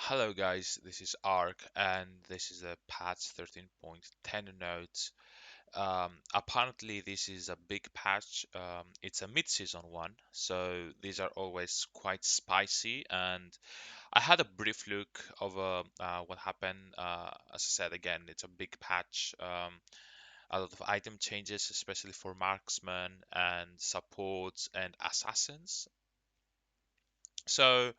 Hello guys, this is Ark and this is a patch 13.10 note. Apparently this is a big patch. It's a mid-season one, so these are always quite spicy. And I had a brief look over what happened. As I said again, it's a big patch. A lot of item changes, especially for marksmen and supports and assassins. So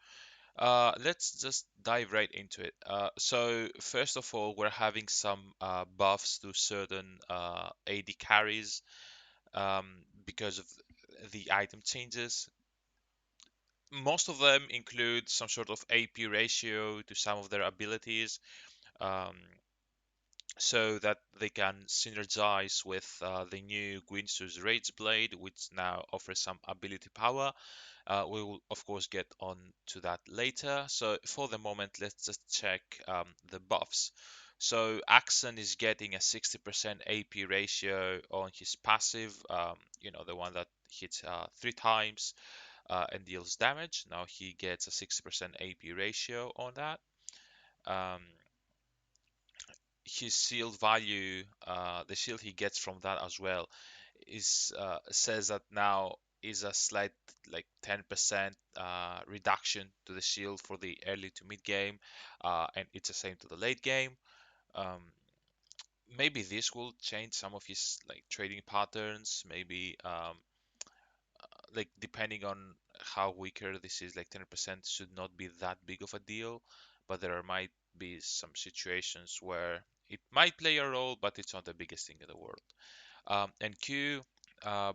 let's just dive right into it. So first of all, we're having some buffs to certain AD carries um, because of the item changes. Most of them include some sort of AP ratio to some of their abilities, um, so that they can synergize with the new Guinso's Rage Blade, which now offers some ability power. We will, of course, get on to that later. So for the moment, let's just check the buffs. So Axon is getting a 60% AP ratio on his passive, the one that hits 3 times and deals damage. Now he gets a 60% AP ratio on that. Um, his shield value, the shield he gets from that as well, is says that now is a slight like 10% reduction to the shield for the early to mid game, and it's the same to the late game. Um, Maybe this will change some of his like trading patterns. Maybe like depending on how weaker this is, like 10% should not be that big of a deal, but there might be some situations where it might play a role, but it's not the biggest thing in the world. And Q,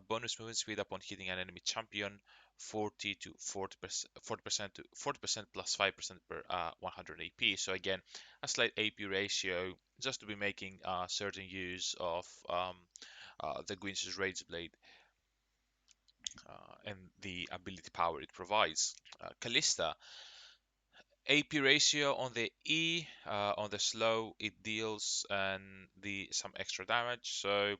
bonus movement speed upon hitting an enemy champion, 40 to 40% to 40% plus 5% per 100 AP. So again, a slight AP ratio, just to be making certain use of the Gwyn's Rage Blade and the ability power it provides. Callista, AP ratio on the E, on the slow, it deals and the some extra damage. So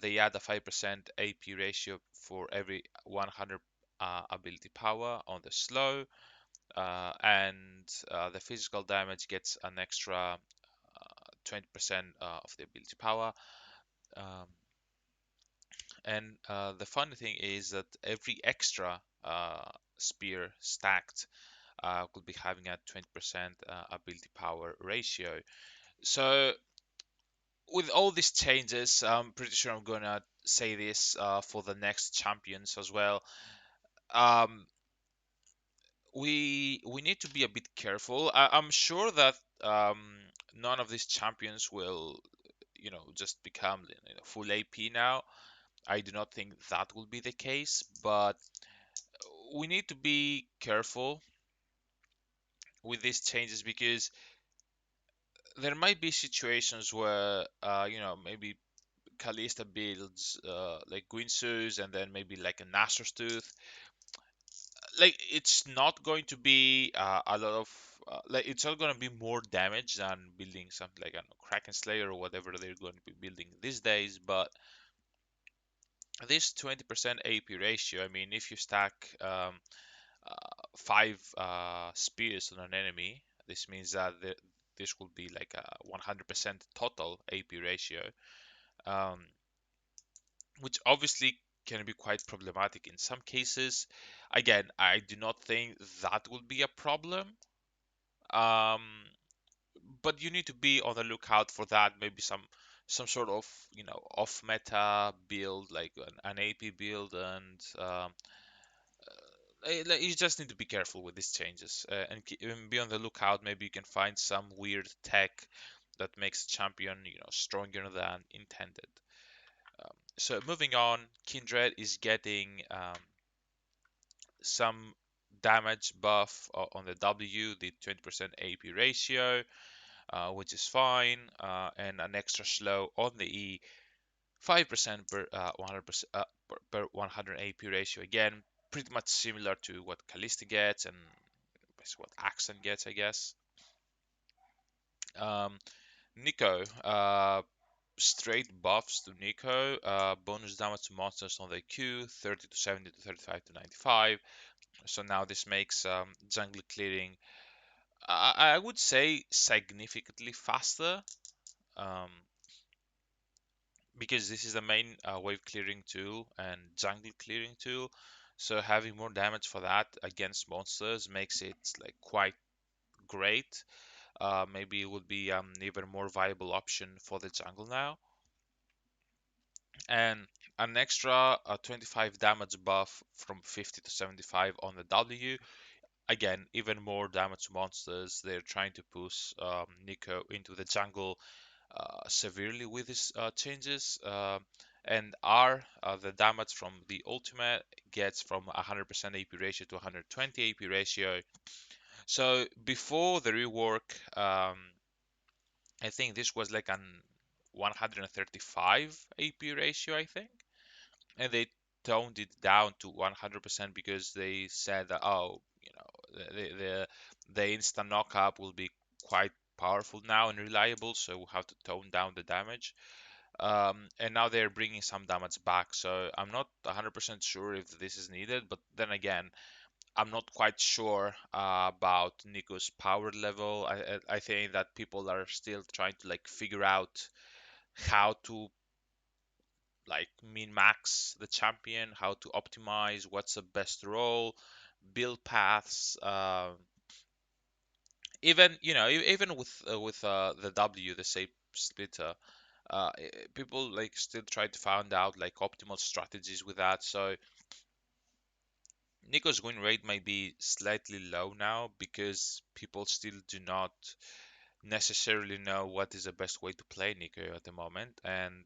they add a 5% AP ratio for every 100 ability power on the slow, and the physical damage gets an extra 20% of the ability power. Um, and the funny thing is that every extra spear stacked could be having a 20% ability power ratio. So with all these changes, I'm pretty sure I'm gonna say this for the next champions as well. Um, we need to be a bit careful. I'm sure that um, none of these champions will, just become full AP now. I do not think that will be the case, but we need to be careful with these changes because there might be situations where maybe Kalista builds like Guinsoo's and then maybe like a Nasser's Tooth. Like it's not going to be a lot of like it's not going to be more damage than building something like a Kraken Slayer or whatever they're going to be building these days. But this 20% AP ratio, I mean, if you stack five spears on an enemy, this means that this will be like a 100% total AP ratio. Um, which obviously can be quite problematic in some cases. Again, I do not think that will be a problem. Um, but you need to be on the lookout for that. Maybe some sort of off meta build, like an AP build, and like, you just need to be careful with these changes and be on the lookout. Maybe you can find some weird tech that makes a champion stronger than intended. So moving on, Kindred is getting some damage buff on the W, the 20% AP ratio, which is fine, and an extra slow on the E, 5% per 100% per 100 AP ratio. Again, pretty much similar to what Callista gets and what Axon gets, I guess. Um, Nico, straight buffs to Nico. Bonus damage to monsters on the Q, 30 to 70 to 35 to 95. So now this makes jungle clearing I would say significantly faster, um, because this is the main wave clearing tool and jungle clearing tool. So having more damage for that against monsters makes it like quite great. Maybe it would be even more viable option for the jungle now. And an extra 25 damage buff from 50 to 75 on the W. Again, even more damage to monsters. They're trying to push Nico into the jungle severely with his changes. And R, the damage from the ultimate gets from 100% AP ratio to 120 AP ratio. So before the rework, I think this was like an 135 AP ratio, I think, and they toned it down to 100% because they said that, oh, the instant knockup will be quite powerful now and reliable, so we'll have to tone down the damage. And now they're bringing some damage back, so I'm not 100% sure if this is needed, but then again, I'm not quite sure about Nico's power level. I think that people are still trying to like figure out how to like min max the champion, how to optimize, what's the best role, build paths. Even even with the W, the shape splitter, people like still try to find out like optimal strategies with that. So Nico's win rate might be slightly low now because people still do not necessarily know what is the best way to play Nico at the moment. And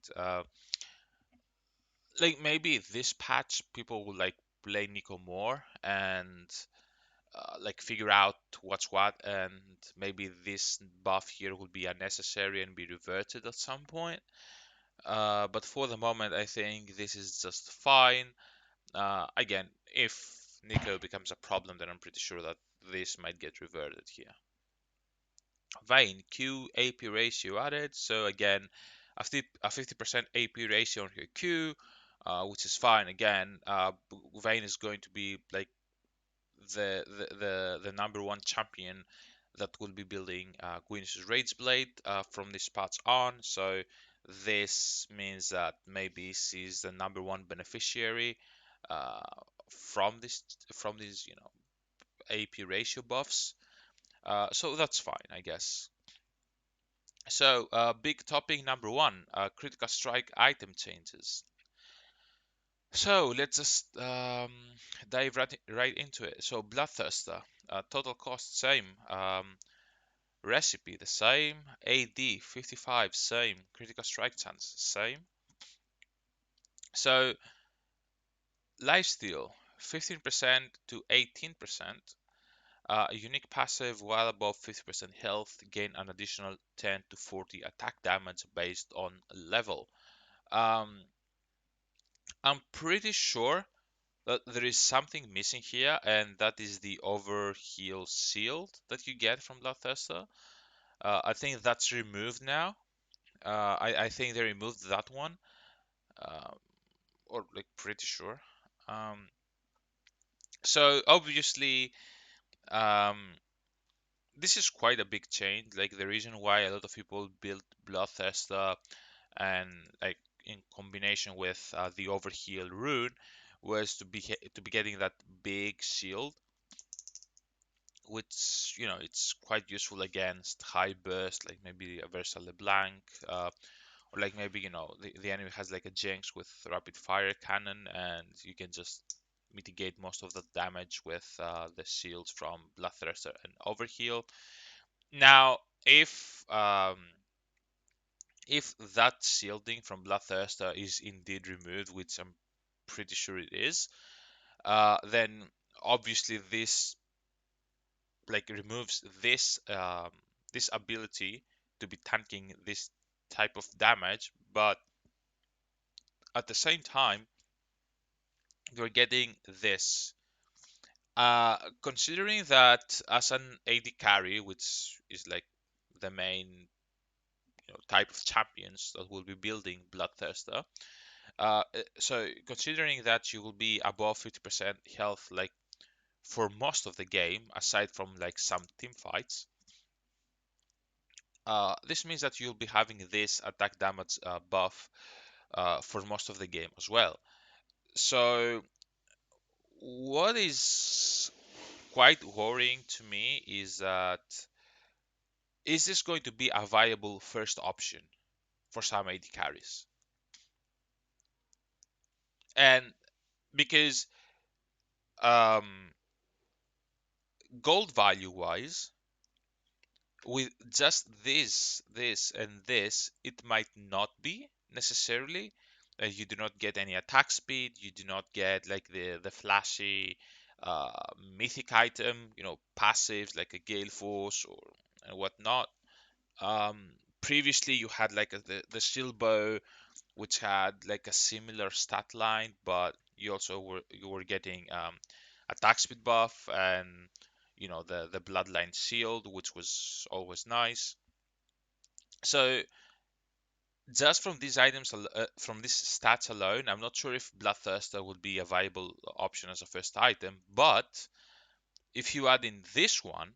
like maybe this patch people will like play Nico more and like figure out what's what, and maybe this buff here will be unnecessary and be reverted at some point. But for the moment, I think this is just fine. Again, if Nico becomes a problem, then I'm pretty sure that this might get reverted here. Vayne, Q AP ratio added. So again, a 50% AP ratio on her Q, which is fine. Again, Vayne is going to be like the number one champion that will be building Gwyneth's Rage Blade from this patch on. So this means that maybe she's the number one beneficiary uh, from these AP ratio buffs. So that's fine, I guess. So, big topic number one, critical strike item changes. So let's just dive right into it. So Bloodthirster, total cost same, recipe the same, AD 55 same, critical strike chance same. So lifesteal 15% to 18%. Unique passive while above 50% health gain an additional 10 to 40 attack damage based on level. Um, I'm pretty sure that there is something missing here, and that is the overheal shield that you get from Bloodthirster. I think that's removed now. I think they removed that one, uh, or like pretty sure. Um, so obviously, um, this is quite a big change. Like the reason why a lot of people built Bloodthirster and like in combination with the overheal rune was to be getting that big shield, which it's quite useful against high burst, like maybe a Versa LeBlanc, or like maybe the enemy has like a Jinx with rapid fire cannon, and you can just mitigate most of the damage with the shields from Bloodthirster and Overheal. Now, if that shielding from Bloodthirster is indeed removed, which I'm pretty sure it is, then obviously this like removes this ability to be tanking this type of damage, but at the same time you're getting this. Considering that as an AD carry, which is like the main type of champions that will be building Bloodthirster, so considering that you will be above 50% health like for most of the game, aside from like some team fights, This means that you'll be having this attack damage buff for most of the game as well. So what is quite worrying to me is that is this going to be a viable first option for some AD carries? And because um, gold value wise, with just and this, it might not be necessarily. You do not get any attack speed. You do not get like the flashy uh, mythic item, passives like a Gale Force or and whatnot. Um, Previously, you had like the shield bow, which had like a similar stat line, but you were getting attack speed buff and the bloodline shield, which was always nice. So just from these from these stats alone, I'm not sure if Bloodthirster would be a viable option as a first item, but if you add in this one,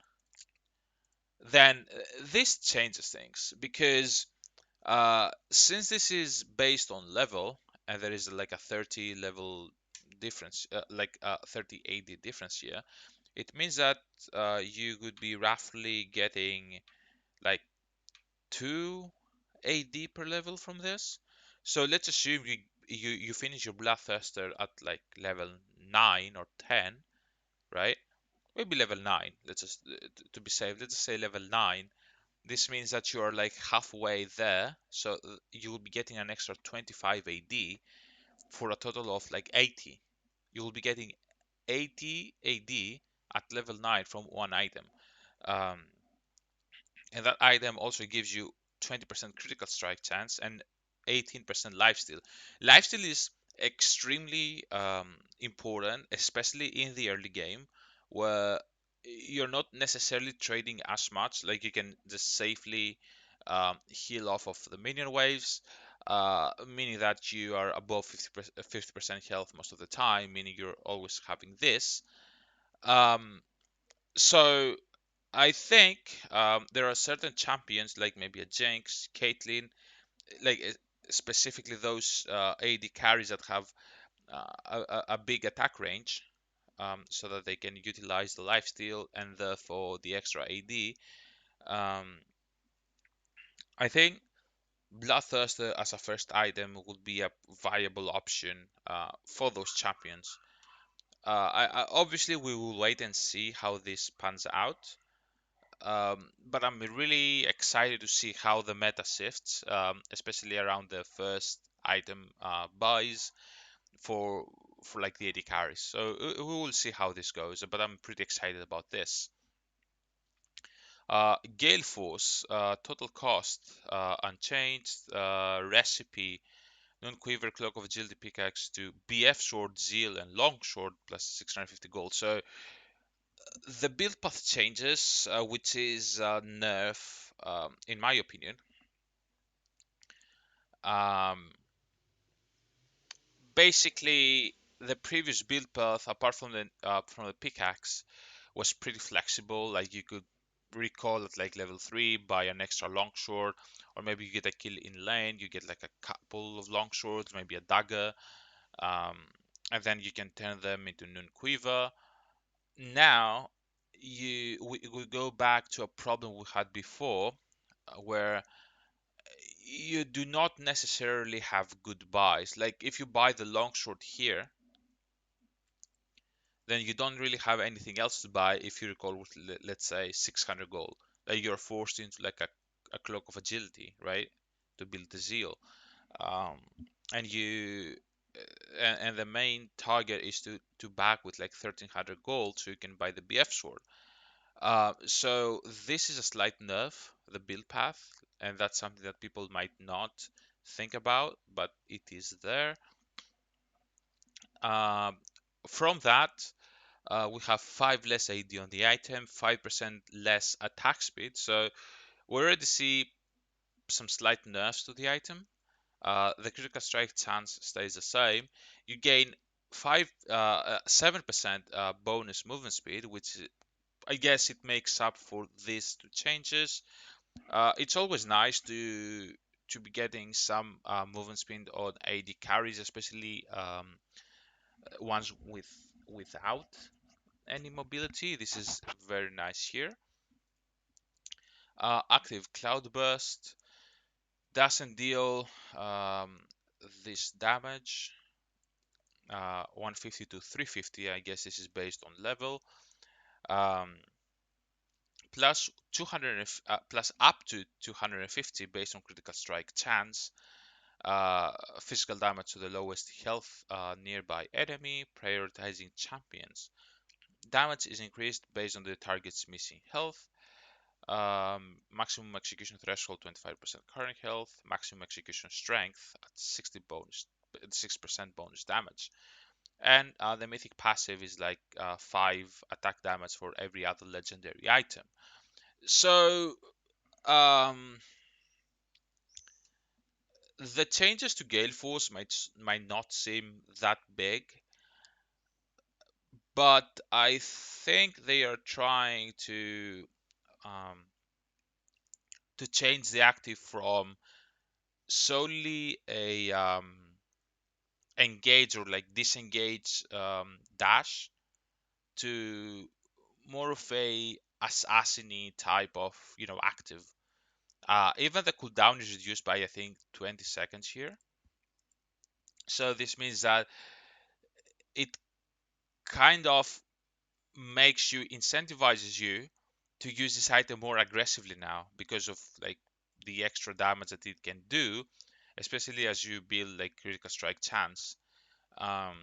then this changes things because since this is based on level and there is like a 30 level difference, like 30 AD difference here, it means that you could be roughly getting like 2 AD per level from this. So let's assume you finish your Bloodthirster at like level 9 or 10, right? Maybe level 9. Let's just to be safe, let's just say level 9. This means that you are like halfway there, so you will be getting an extra 25 AD for a total of like 80. You will be getting 80 AD at level 9 from one item. Um, and that item also gives you 20% critical strike chance and 18% lifesteal. Lifesteal is extremely important, especially in the early game, where you're not necessarily trading as much. Like you can just safely heal off of the minion waves, meaning that you are above 50% health most of the time, meaning you're always having this. Um, so I think there are certain champions like maybe a Jinx, Caitlyn, like specifically those AD carries that have a big attack range, so that they can utilize the lifesteal and therefore the extra AD. Um, I think Bloodthirster as a first item would be a viable option for those champions. Obviously we will wait and see how this pans out. But I'm really excited to see how the meta shifts, especially around the first item buys for like the AD carries. So we will see how this goes, but I'm pretty excited about this. Gale Force, total cost unchanged, recipe non-quiver cloak of agility pickaxe to BF sword, zeal, and long sword plus 650 gold. So the build path changes, which is a nerf, in my opinion. Um, Basically, the previous build path, apart from the pickaxe, was pretty flexible. Like you could recall at like level 3, buy an extra longsword, or maybe you get a kill in lane, you get like a couple of longswords, maybe a dagger, um, and then you can turn them into Noon Quiver. Now, we go back to a problem we had before, where you do not necessarily have good buys. Like if you buy the longsword here, then you don't really have anything else to buy if you recall with let's say 600 gold. Like you're forced into like a cloak of agility, right? To build the zeal. Um, and you and the main target is to back with like 1300 gold so you can buy the BF sword. So this is a slight nerf, the build path, and that's something that people might not think about, but it is there. Um, from that, we have 5 less AD on the item, 5% less attack speed. So we already see some slight nerfs to the item. The critical strike chance stays the same. You gain 7% bonus movement speed, which I guess it makes up for these two changes. It's always nice to be getting some movement speed on AD carries, especially ones without any mobility. This is very nice here. Active Cloudburst doesn't deal this damage. 150 to 350. I guess this is based on level. Um, plus 200 plus up to 250 based on critical strike chance. Uh, Physical damage to the lowest health nearby enemy, prioritizing champions. Damage is increased based on the target's missing health. Maximum execution threshold 25% current health. Maximum execution strength at 60 bonus, 6% bonus damage. And the mythic passive is like 5 attack damage for every other legendary item. So um, the changes to Gale Force might not seem that big, but I think they are trying um, to change the active from solely a engage or like disengage dash to more of a assassiny type of active. Even the cooldown is reduced by I think 20 seconds here. So this means that it kind of makes you incentivizes you to use this item more aggressively now because of like the extra damage that it can do, especially as you build like critical strike chance. Um,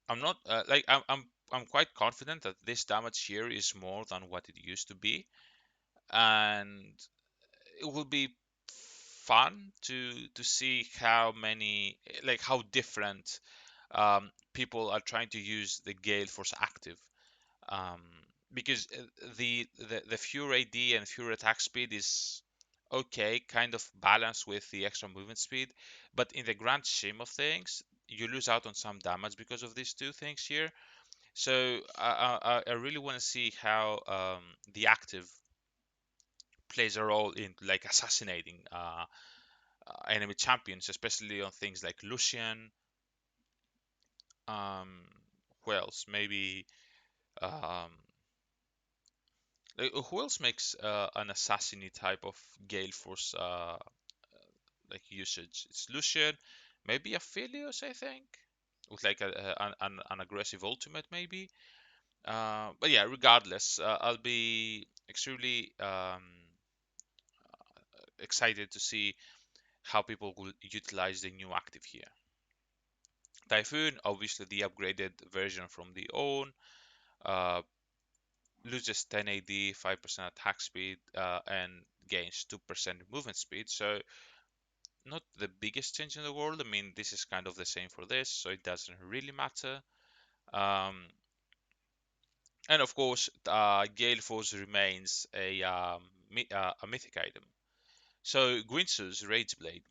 I'm not like I'm quite confident that this damage here is more than what it used to be, and it will be fun to see how many like how different people are trying to use the Gale Force active. um, because the fewer AD and fewer attack speed is okay, kind of balanced with the extra movement speed, but in the grand scheme of things, you lose out on some damage because of these two things here. So I really want to see how the active plays a role in like assassinating enemy champions, especially on things like Lucian. Um, who else? Maybe um, who else makes an assassiny type of Gale Force like usage? It's Lucian, maybe Aphelios, I think, with like an aggressive ultimate, maybe. But yeah, regardless, I'll be extremely excited to see how people will utilize the new active here. Typhoon, obviously the upgraded version from the own, uh, loses 10 AD, 5% attack speed, and gains 2% movement speed. So not the biggest change in the world. I mean, this is kind of the same for this, so it doesn't really matter. Um, and of course, Gale Force remains a mythic item. So Gwynsu's Rage Blade,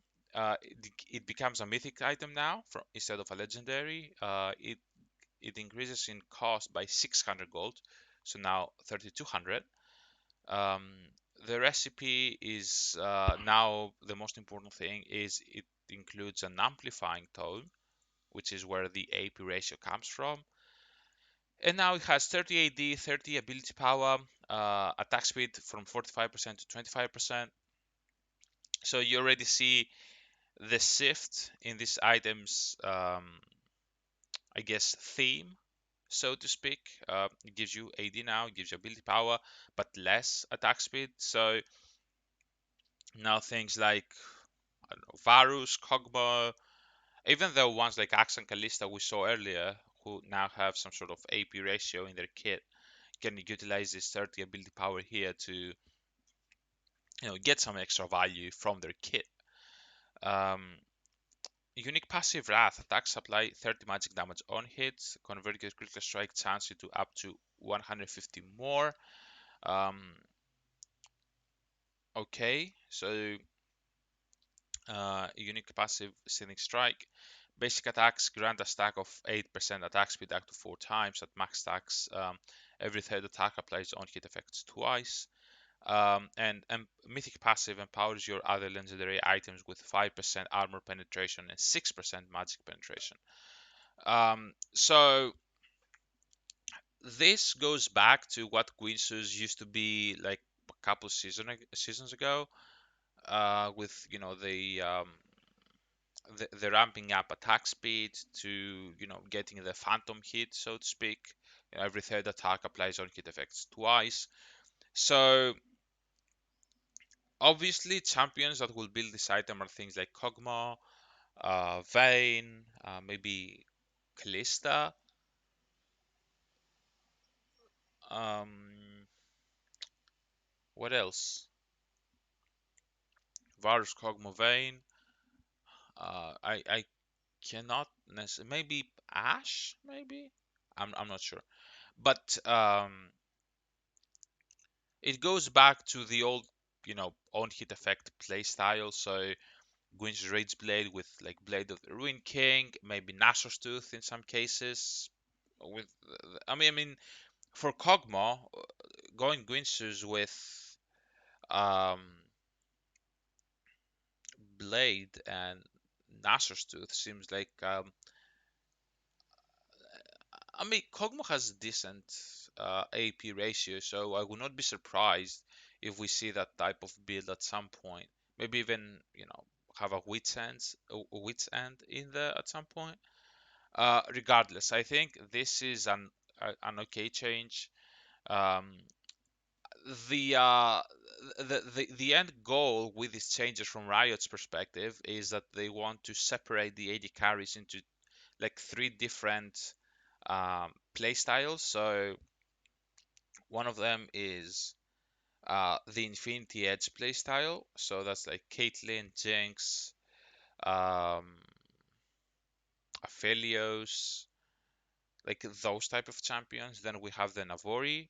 it becomes a mythic item now instead of a legendary. It increases in cost by 600 gold, so now 3200. Um, the recipe is now the most important thing is it includes an amplifying tone, which is where the AP ratio comes from. And now it has 30 AD, 30 ability power, attack speed from 45% to 25%. So you already see the shift in this item's, I guess, theme, so to speak. It gives you AD now, it gives you ability power, but less attack speed. So now things like, I don't know, Varus, Kog'Maw, even the ones like Axe and Kalista we saw earlier, who now have some sort of AP ratio in their kit, can utilize this 30 ability power here to get some extra value from their kit. Um, Unique passive Wrath attacks apply 30 magic damage on hits, convert your critical strike chance into up to 150 more. Um, okay, so unique passive Sending Strike. Basic attacks grant a stack of 8% attack speed up to 4 times. At max stacks, every third attack applies on hit effects twice. And Mythic passive empowers your other legendary items with 5% armor penetration and 6% magic penetration. So this goes back to what Guinsoo's used to be like a couple seasons ago, with the ramping up attack speed to getting the phantom hit, so to speak. Every third attack applies on hit effects twice. So obviously, champions that will build this item are things like Kog'Maw, Vayne, maybe Kalista. Um, what else? Varus, Kog'Maw, Vayne. I cannot necessarily. Maybe Ash. Maybe I'm not sure. But it goes back to the old, on hit effect playstyle. So Gwyn's Rage Blade with like Blade of the Ruin King, maybe Nashor's Tooth in some cases. With I mean, for Kog'Maw, going Gwyn's with um, Blade and Nashor's Tooth seems like I mean, Kog'Maw has decent AP ratio, so I would not be surprised if we see that type of build at some point. Maybe even, have a wits end in there at some point. Regardless, I think this is an okay change. Um, the end goal with these changes from Riot's perspective is that they want to separate the AD carries into like three different play styles. So one of them is the Infinity Edge playstyle. So that's like Caitlyn, Jinx, um, Aphelios, like those type of champions. Then we have the Navori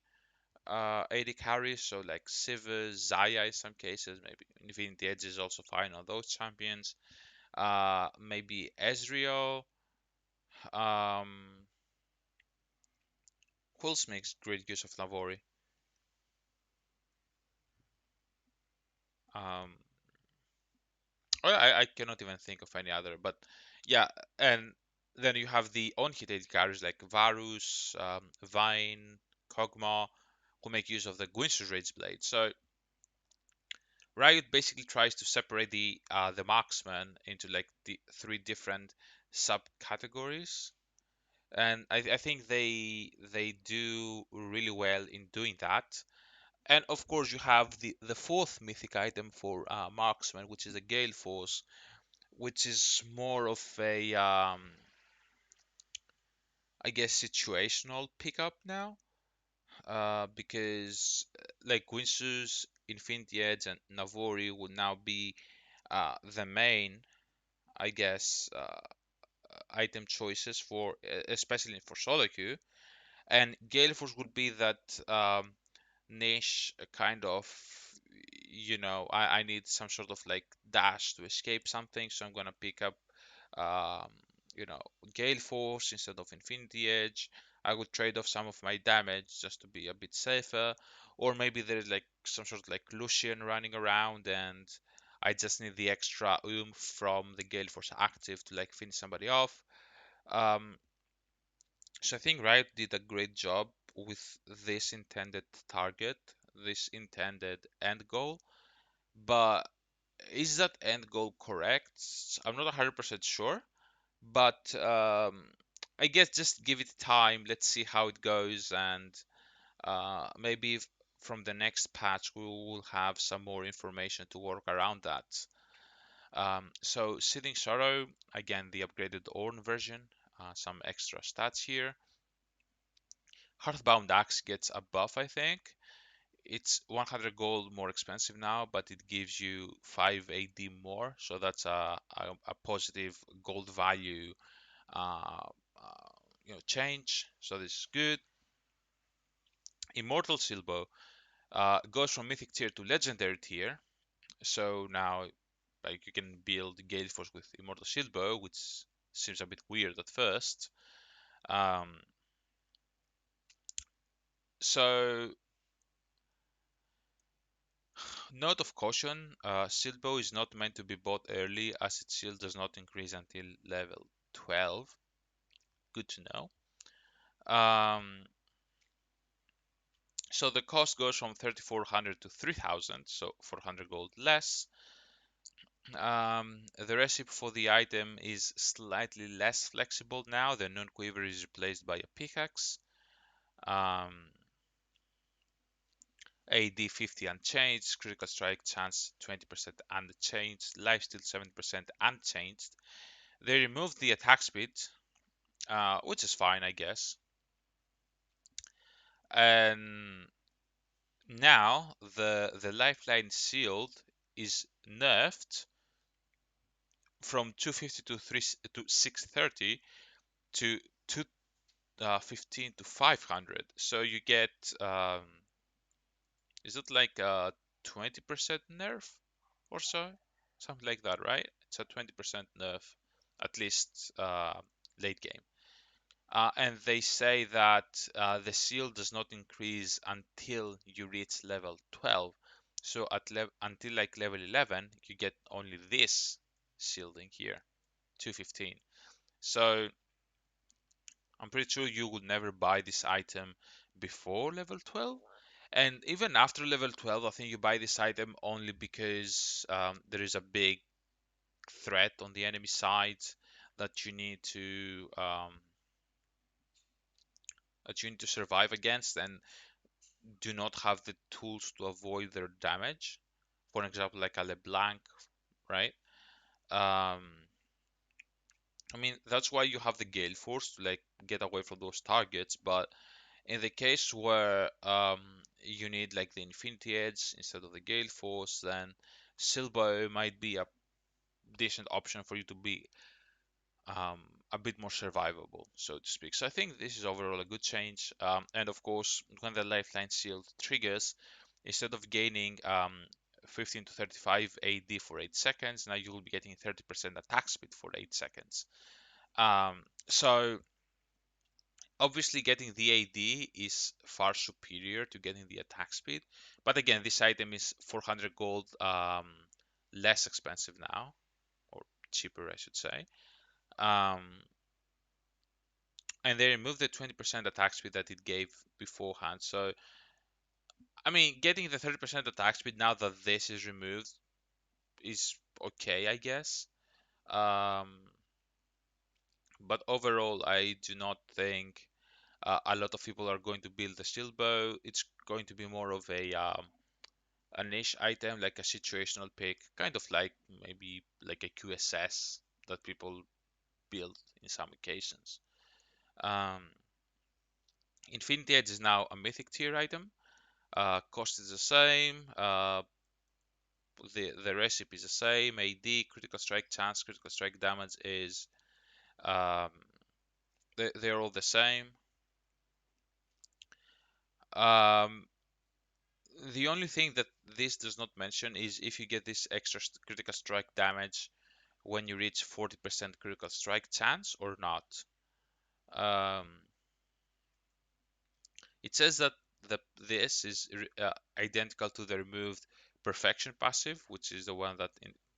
AD carries, so like Sivir, Zaya in some cases. Maybe Infinity Edge is also fine on those champions. Maybe Ezreal. Um, who else makes great use of Navori? Um, I cannot even think of any other, but yeah, and then you have the on-hit carries like Varus, Vine, Kog'Maw, who make use of the Gwyn's Rage Blade. So Riot basically tries to separate the Marksman into like the three different subcategories, and I think they do really well in doing that. And of course, you have the fourth mythic item for Marksman, which is a Gale Force, which is more of a I guess situational pickup now, because like Guinsoo's Infinity Edge and Navori will now be the main, I guess, item choices for especially for solo queue, and Gale Force would be that niche kind of, I need some sort of like dash to escape something, so I'm gonna pick up um, you know, Gale Force instead of Infinity Edge. I would trade off some of my damage just to be a bit safer. Or maybe there is like some sort of like Lucian running around and I just need the extra oomph from the Gale Force active to like finish somebody off. Um, so I think Riot did a great job with this intended target, this intended end goal. But is that end goal correct? I'm not 100% sure. But I guess just give it time. Let's see how it goes, and maybe from the next patch we will have some more information to work around that. So Sitting Sorrow, again the upgraded Ornn version, some extra stats here. Hearthbound Axe gets a buff, I think. It's 100 gold more expensive now, but it gives you 5 AD more, so that's a positive gold value uh, change. So this is good. Immortal Silbo goes from mythic tier to legendary tier. So now, like you can build Gale Force with Immortal Silbo, which seems a bit weird at first. Um, so Note of caution, shield bow is not meant to be bought early as its shield does not increase until level 12. Good to know. So the cost goes from 3,400 to 3,000, so 400 gold less. The recipe for the item is slightly less flexible now. The non-quiver is replaced by a pickaxe. Um, AD 50 unchanged, critical strike chance 20% unchanged, lifesteal 7% unchanged. They removed the attack speed, which is fine, I guess. And now the lifeline shield is nerfed from 250 to 3 to 630 to 215 to 500. So you get is it like a 20% nerf or so? Something like that, right? It's a 20% nerf, at least late game. And they say that the shield does not increase until you reach level 12. So until like level 11, you get only this shielding here, 215. So I'm pretty sure you would never buy this item before level 12. And even after level 12, I think you buy this item only because there is a big threat on the enemy side that you need to survive against and do not have the tools to avoid their damage. For example, like a LeBlanc, right? Um, I mean, that's why you have the Gale Force to like get away from those targets. But in the case where you need like the Infinity Edge instead of the Gale Force, then Silbo might be a decent option for you to be um, a bit more survivable, so to speak. So I think this is overall a good change. And of course, when the Lifeline Shield triggers, instead of gaining 15 to 35 AD for 8 seconds, now you will be getting 30% attack speed for 8 seconds. So obviously getting the AD is far superior to getting the attack speed. But again, this item is 400 gold less expensive now, or cheaper, I should say. Um, and they removed the 20% attack speed that it gave beforehand. So, I mean, getting the 30% attack speed now that this is removed is okay, I guess. Um, but overall, I do not think a lot of people are going to build the shield bow. It's going to be more of a niche item, like a situational pick, kind of like maybe like a QSS that people build in some occasions. Um, Infinity Edge is now a mythic tier item. Cost is the same. The recipe is the same. AD, critical strike chance, critical strike damage is um, they're all the same. Um, the only thing that this does not mention is if you get this extra critical strike damage when you reach 40% critical strike chance or not. Um, it says that this is identical to the removed perfection passive, which is the one that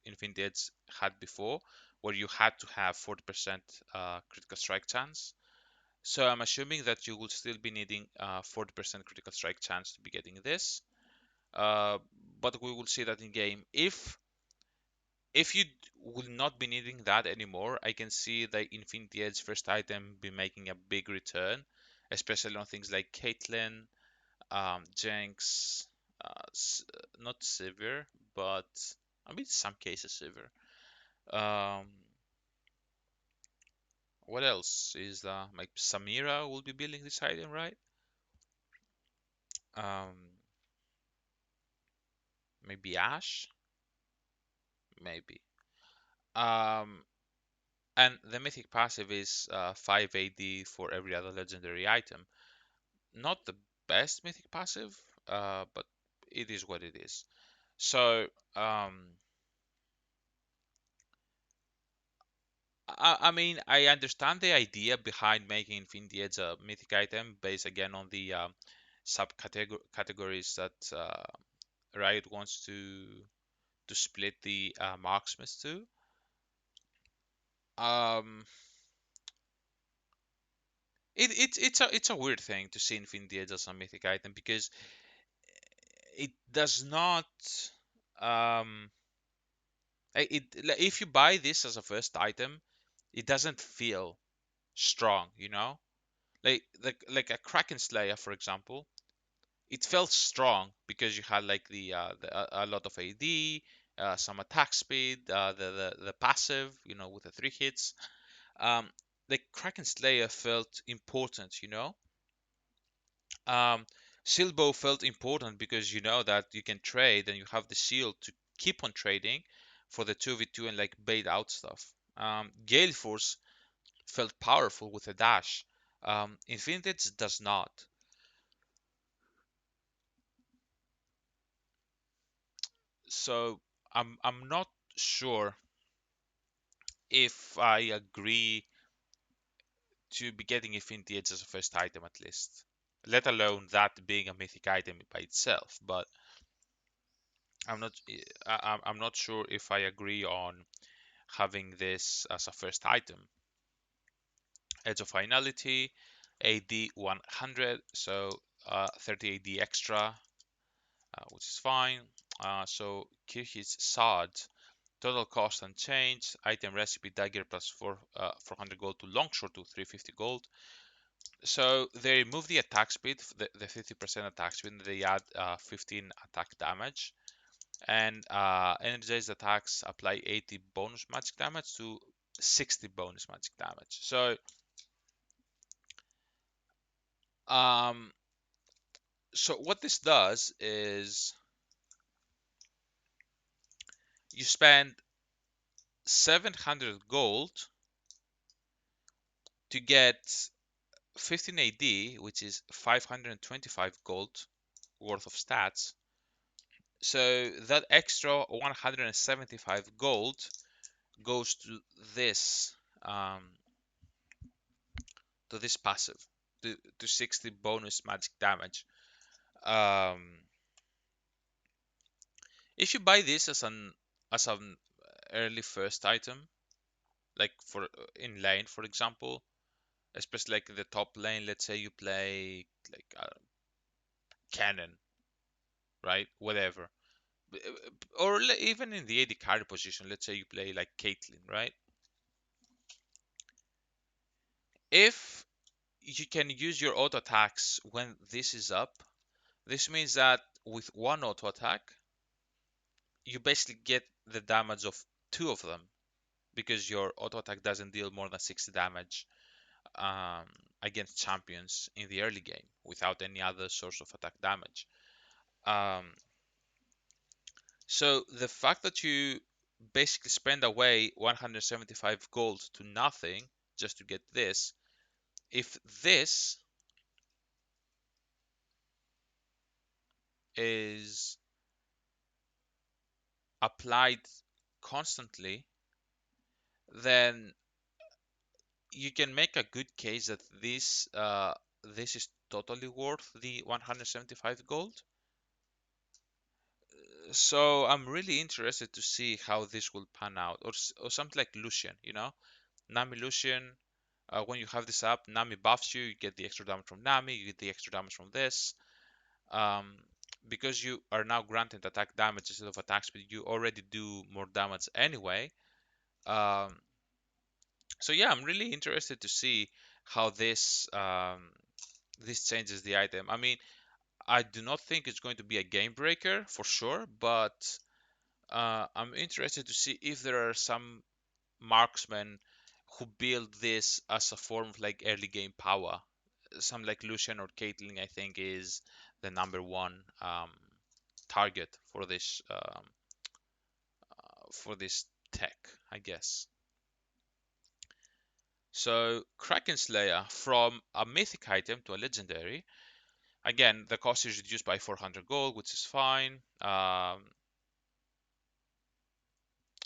Infinity Edge had before, where you had to have 40% critical strike chance. So I'm assuming that you will still be needing 40% critical strike chance to be getting this. Uh, but we will see that in game. If you will not be needing that anymore, I can see the Infinity Edge first item be making a big return, especially on things like Caitlyn, Jinx, not Sivir, but I mean some cases Sivir. Um, what else is like Samira will be building this item, right? Um, maybe Ashe, maybe. Um, and the mythic passive is 5 AD for every other legendary item. Not the best mythic passive, but it is what it is. So, I mean, I understand the idea behind making Infinity Edge a mythic item based again on the subcategories that Riot wants to split the Marksman too. Um, it's a weird thing to see Infinity Edge as a mythic item because it does not um if you buy this as a first item, it doesn't feel strong, you know? Like a Kraken Slayer, for example, it felt strong because you had like a lot of AD, some attack speed, the passive, with the 3 hits. Um, the Kraken Slayer felt important, you know. Um, Silbo felt important because you know that you can trade and you have the shield to keep on trading for the 2v2 and like bait out stuff. Gale Force felt powerful with a dash. Infinite does not. So I'm not sure if I agree to be getting Infinity Edge as a first item at least. Let alone that being a mythic item by itself. But I'm not I'm not sure if I agree on having this as a first item. Edge of Finality, AD 100, so 30 AD extra, which is fine. So Kirch's Sod, total cost unchanged. Item recipe dagger plus 400 gold to longsword to 350 gold. So they remove the attack speed, the 50% attack speed, and they add 15 attack damage. And energized attacks apply 80 bonus magic damage to 60 bonus magic damage. Um, so what this does is you spend 700 gold to get 15 AD, which is 525 gold worth of stats. So that extra 175 gold goes this um, to this passive to 60 bonus magic damage. Um, if you buy this as an early first item, like for in lane, for example, especially like the top lane, let's say you play like cannon, right? Whatever. Or even in the AD carry position, let's say you play like Caitlyn, right? If you can use your auto attacks when this is up, this means that with one auto attack, you basically get the damage of two of them because your auto attack doesn't deal more than 60 damage um, against champions in the early game without any other source of attack damage. Um, so the fact that you basically spend away 175 gold to nothing just to get this, if this is applied constantly, then you can make a good case that this is totally worth the 175 gold. So I'm really interested to see how this will pan out, or something like Lucian, Nami Lucian. When you have this up, Nami buffs you. You get the extra damage from Nami. You get the extra damage from this. Um, because you are now granted attack damage instead of attack speed, you already do more damage anyway. Um, so yeah, I'm really interested to see how this changes the item. I mean, I do not think it's going to be a game breaker for sure, but I'm interested to see if there are some marksmen who build this as a form of like early game power. Some like Lucian or Caitlyn, I think, is the number one target for this tech, I guess. So Kraken Slayer from a mythic item to a legendary. Again, the cost is reduced by 400 gold, which is fine.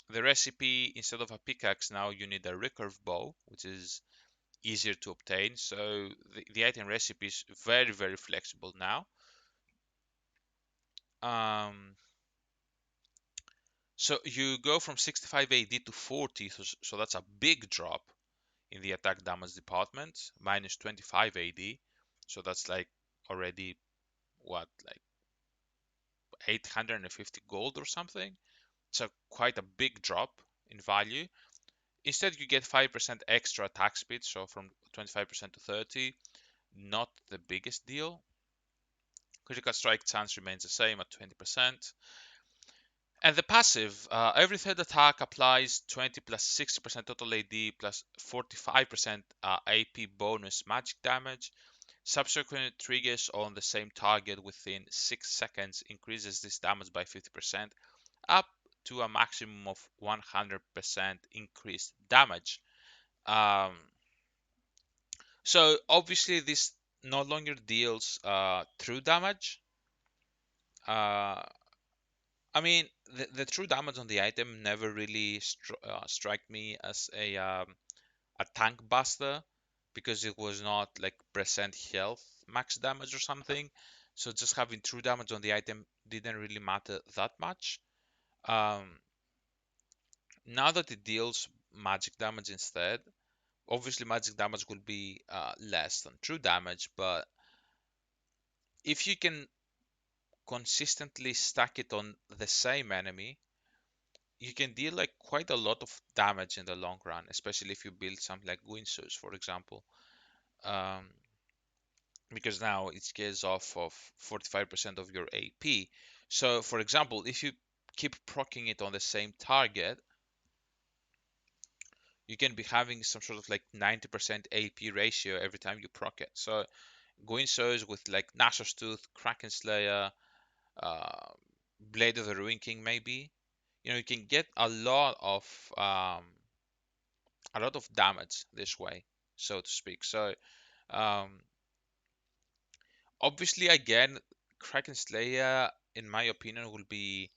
The recipe, instead of a pickaxe, now you need a recurve bow, which is easier to obtain. So the item recipe is very, very flexible now. Um, so you go from 65 AD to 40, so that's a big drop in the attack damage department, minus 25 AD. So that's like already what, like 850 gold or something. So quite a big drop in value. Instead, you get 5% extra attack speed, so from 25% to 30. Not the biggest deal. Critical strike chance remains the same at 20%. And the passive, every third attack applies 20 plus 60% total AD plus 45% AP bonus magic damage. Subsequent triggers on the same target within 6 seconds increases this damage by 50%, up to a maximum of 100% increased damage. Um, so obviously this no longer deals true damage. Uh, I mean, the true damage on the item never really struck me as a tank buster because it was not like percent health max damage or something. So just having true damage on the item didn't really matter that much. Um, Now that it deals magic damage instead, obviously magic damage will be less than true damage, but if you can consistently stack it on the same enemy, you can deal like quite a lot of damage in the long run, especially if you build something like Windsors, for example. Um, because now it scares off of 45% of your AP. So, for example, if you keep proccing it on the same target, you can be having some sort of like 90% AP ratio every time you proc it. So, Guinsos with like Nashor's Tooth, Kraken Slayer, uh, Blade of the Ruin King, maybe. You can get a lot of damage this way, so to speak. So, um, obviously, again, Kraken Slayer, in my opinion, will be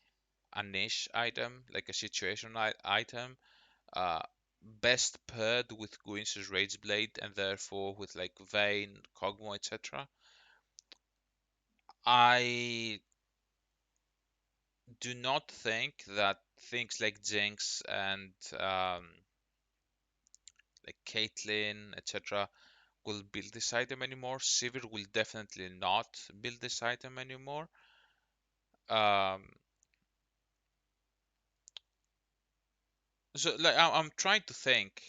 a niche item, like a situation item, uh, best paired with Gwyn's Rage Blade, and therefore with like Vayne, Kog'Maw, etc. I do not think that things like Jinx and like Caitlyn, etc., will build this item anymore. Sivir will definitely not build this item anymore. Um, so like I'm trying to think,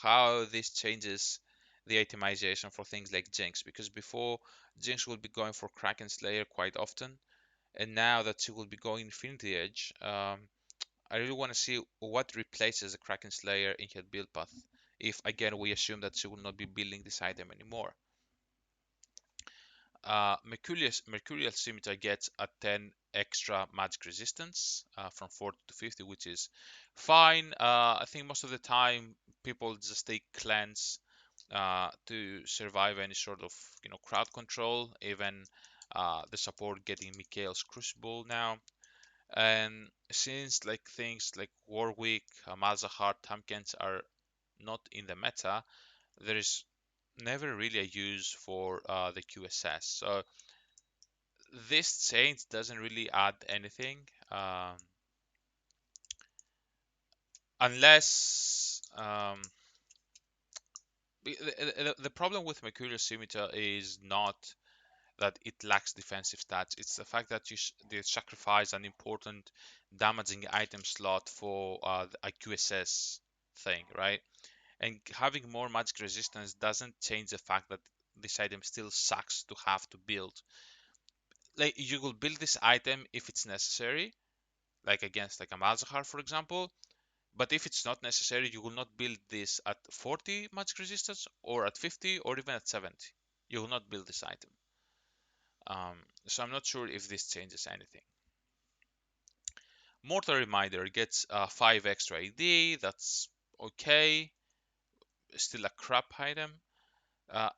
how this changes the itemization for things like Jinx, because before Jinx will be going for Kraken Slayer quite often, and now that she will be going Infinity Edge, I really want to see what replaces the Kraken Slayer in her build path. If again we assume that she will not be building this item anymore. Mercurial Scimitar gets a 10 extra magic resistance from 40 to 50, which is fine. I think most of the time people just take cleanse to survive any sort of crowd control, even the support getting Mikhail's Crucible now. And since like things like Warwick, Malzahar, Tamkens are not in the meta, there is never really a use for the QSS. So this change doesn't really add anything, unless the problem with Mercurial Scimitar is not that it lacks defensive stats. It's the fact that they sacrifice an important damaging item slot for a QSS thing, right? And having more magic resistance doesn't change the fact that this item still sucks to have to build. Like you will build this item if it's necessary, like against like a Malzahar, for example. But if it's not necessary, you will not build this at 40 magic resistance or at 50 or even at 70. You will not build this item. So I'm not sure if this changes anything. Mortal Reminder gets 5 extra AD. That's okay. Still a crap item.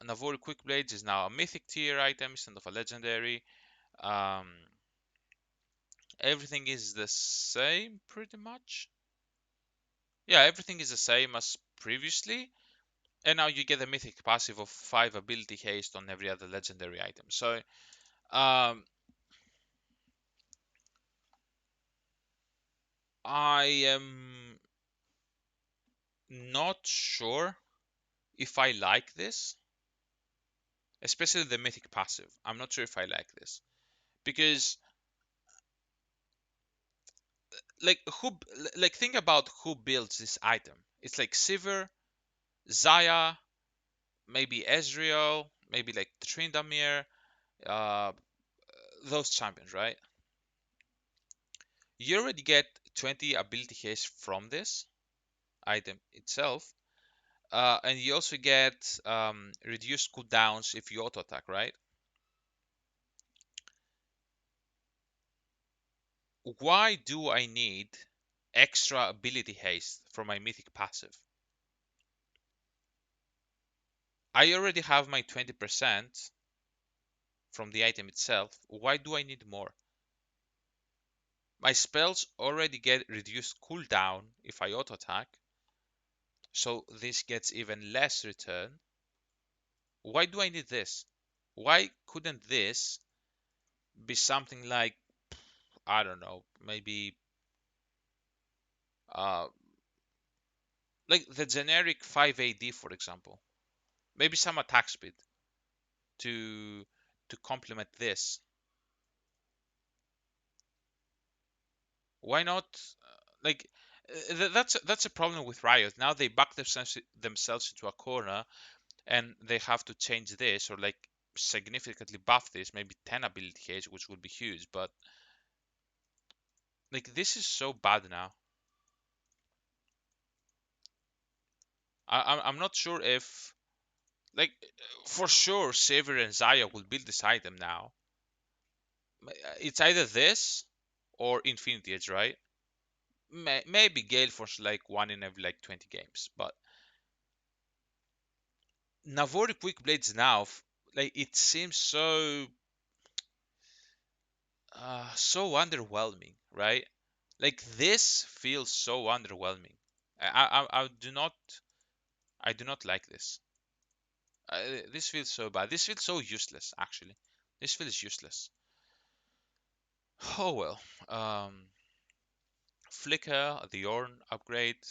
Navori Quick Blades is now a mythic tier item instead of a legendary. Um, Everything is the same pretty much. Yeah, everything is the same as previously. And now you get a mythic passive of 5 ability haste on every other legendary item. So, um, I am not sure if I like this, especially the mythic passive. I'm not sure if I like this because, like, think about who builds this item. It's like Sivir, Zaya, maybe Ezreal, maybe like Tryndamere, uh, those champions, right? You already get 20 ability haste from this item itself, and you also get reduced cooldowns if you auto attack, right? Why do I need extra ability haste for my mythic passive? I already have my 20% from the item itself. Why do I need more? My spells already get reduced cooldown if I auto attack, so this gets even less return. Why do I need this? Why couldn't this be something like, I don't know, maybe uh like the generic 5 AD, for example? Maybe some attack speed to complement this. Why not? Like that's a problem with Riot. Now they back themselves into a corner, and they have to change this or like significantly buff this, maybe 10 ability haste, which would be huge. But like this is so bad now. I'm not sure if, like, for sure Savior and Zaya will build this item now. It's either this or Infinity Edge, right? Maybe Gale Force like one in every like 20 games, but Navori Quick Blades now, like it seems so underwhelming, right? Like this feels so underwhelming. I do not like this. This feels so bad. This feels so useless, actually. This feels useless. Oh well. Flicker, the Orn upgrade,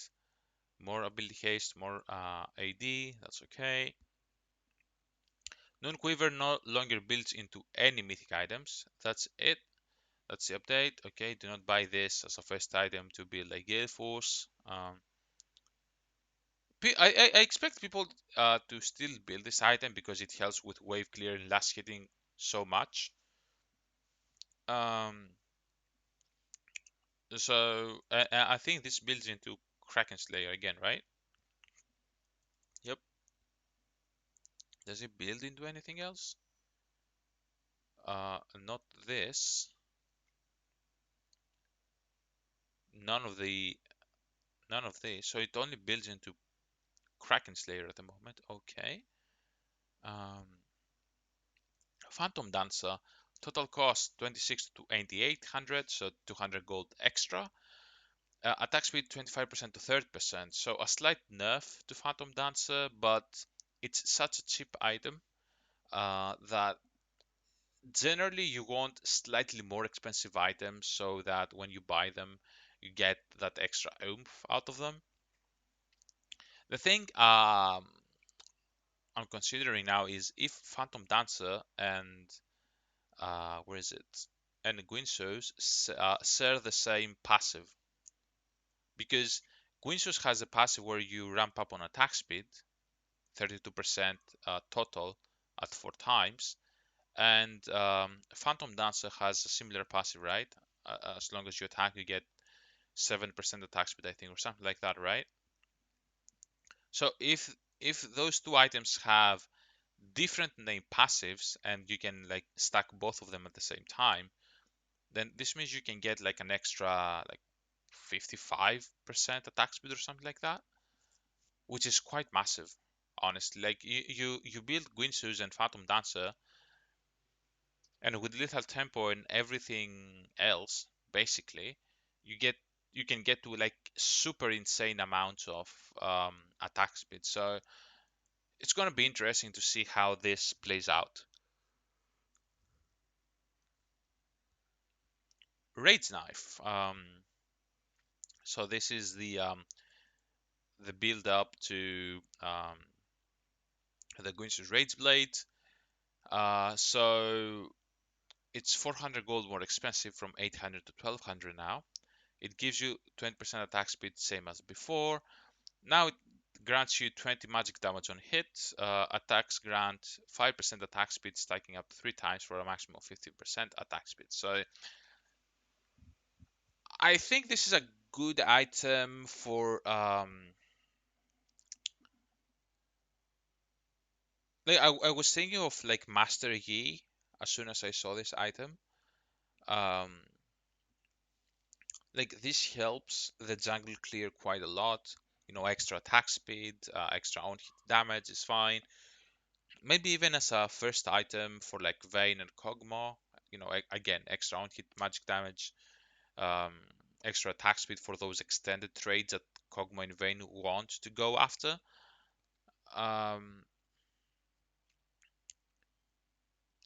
more ability haste, more AD. That's okay. Non-Quiver no longer builds into any mythic items. That's it. That's the update. Okay, do not buy this as a first item to build a Gale Force. I expect people to still build this item because it helps with wave clear and last hitting so much. Um, so I think this builds into Kraken Slayer again, right? Yep. Does it build into anything else? Not this. None of the none of this. So it only builds into Kraken Slayer at the moment. Okay. Um, Phantom Dancer. Total cost 26 to 8800, so 200 gold extra. Attack speed 25% to 30%, so a slight nerf to Phantom Dancer, but it's such a cheap item that generally you want slightly more expensive items so that when you buy them, you get that extra oomph out of them. The thing I'm considering now is if Phantom Dancer and where is it? And Guinsoo's share the same passive, because Guinsoo's has a passive where you ramp up on attack speed 32% total at 4 times. And Phantom Dancer has a similar passive, right? As long as you attack, you get 7% attack speed, I think, or something like that, right? So if those two items have different name passives and you can like stack both of them at the same time, then this means you can get like an extra like 55% attack speed or something like that, which is quite massive, honestly. Like you build Guinsoo's and Phantom Dancer, and with Lethal Tempo and everything else, basically, you get you can get to like super insane amounts of attack speed. So it's gonna be interesting to see how this plays out. Rage Knife. So this is the build up to the Guinsoo's Rage Blade. So it's 400 gold more expensive from 800 to 1200 now. It gives you 20% attack speed, same as before. Now it grants you 20 magic damage on hit. Attacks grant 5% attack speed, stacking up 3 times for a maximum of 50% attack speed. So I think this is a good item for like I was thinking of like Master Yi as soon as I saw this item. Um, like this helps the jungle clear quite a lot. You know, extra attack speed, extra on hit damage is fine. Maybe even as a first item for like Vayne and Kog'Maw. You know, again, extra on hit magic damage, um, extra attack speed for those extended trades that Kog'Maw and Vayne want to go after. Um,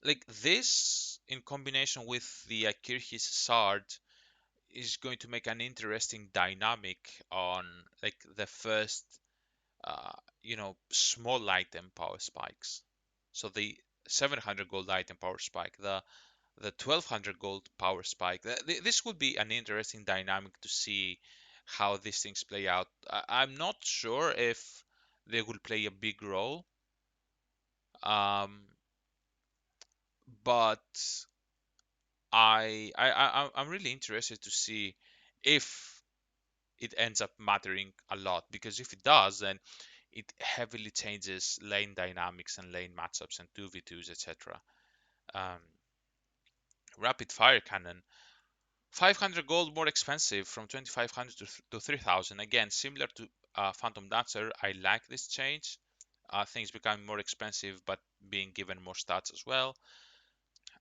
like this in combination with the Kirchis Sard is going to make an interesting dynamic on like the first uh, small item power spikes. So the 700 gold item power spike, the 1200 gold power spike. This would be an interesting dynamic to see how these things play out. I'm not sure if they will play a big role, um, but I'm really interested to see if it ends up mattering a lot, because if it does, then it heavily changes lane dynamics and lane matchups and 2v2s, etc. Um, Rapid fire cannon, 500 gold more expensive from 2500 to 3000. Again, similar to Phantom Dancer, I like this change. Things becoming more expensive but being given more stats as well.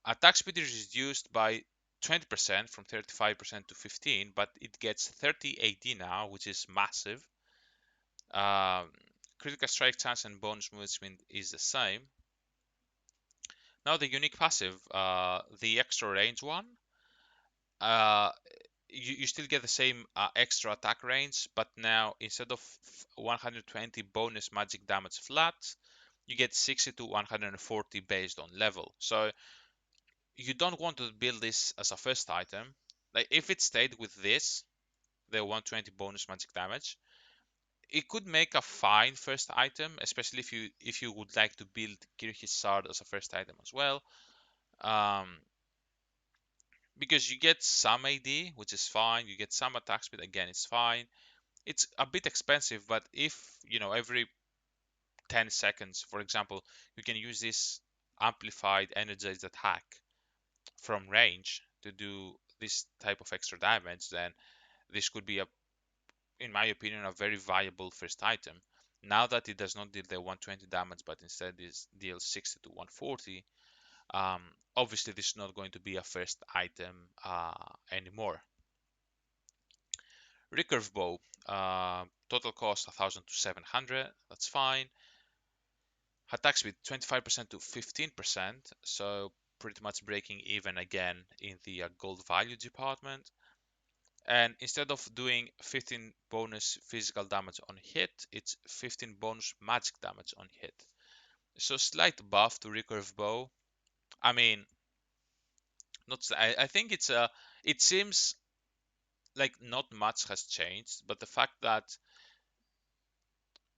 Attack speed is reduced by 20% from 35% to 15, but it gets 30 AD now, which is massive. Um, Critical strike chance and bonus movement is the same. Now the unique passive, the extra range one, uh, you still get the same extra attack range, but now instead of 120 bonus magic damage flat, you get 60 to 140 based on level. So you don't want to build this as a first item. Like if it stayed with this, the 120 bonus magic damage, it could make a fine first item, especially if you would like to build Kirchis Sard as a first item as well. Um, because you get some AD, which is fine. You get some attack speed, again, it's fine. It's a bit expensive, but if every 10 seconds, for example, you can use this amplified energized attack from range to do this type of extra damage, then this could be in my opinion, a very viable first item. Now that it does not deal the 120 damage, but instead deals 60 to 140, um, obviously this is not going to be a first item anymore. Recurve bow, total cost 1000 to 700, that's fine. Attack speed 25% to 15%, so pretty much breaking even again in the gold value department. And instead of doing 15 bonus physical damage on hit, it's 15 bonus magic damage on hit. So slight buff to recurve bow. I mean, not. I think It seems like not much has changed, but the fact that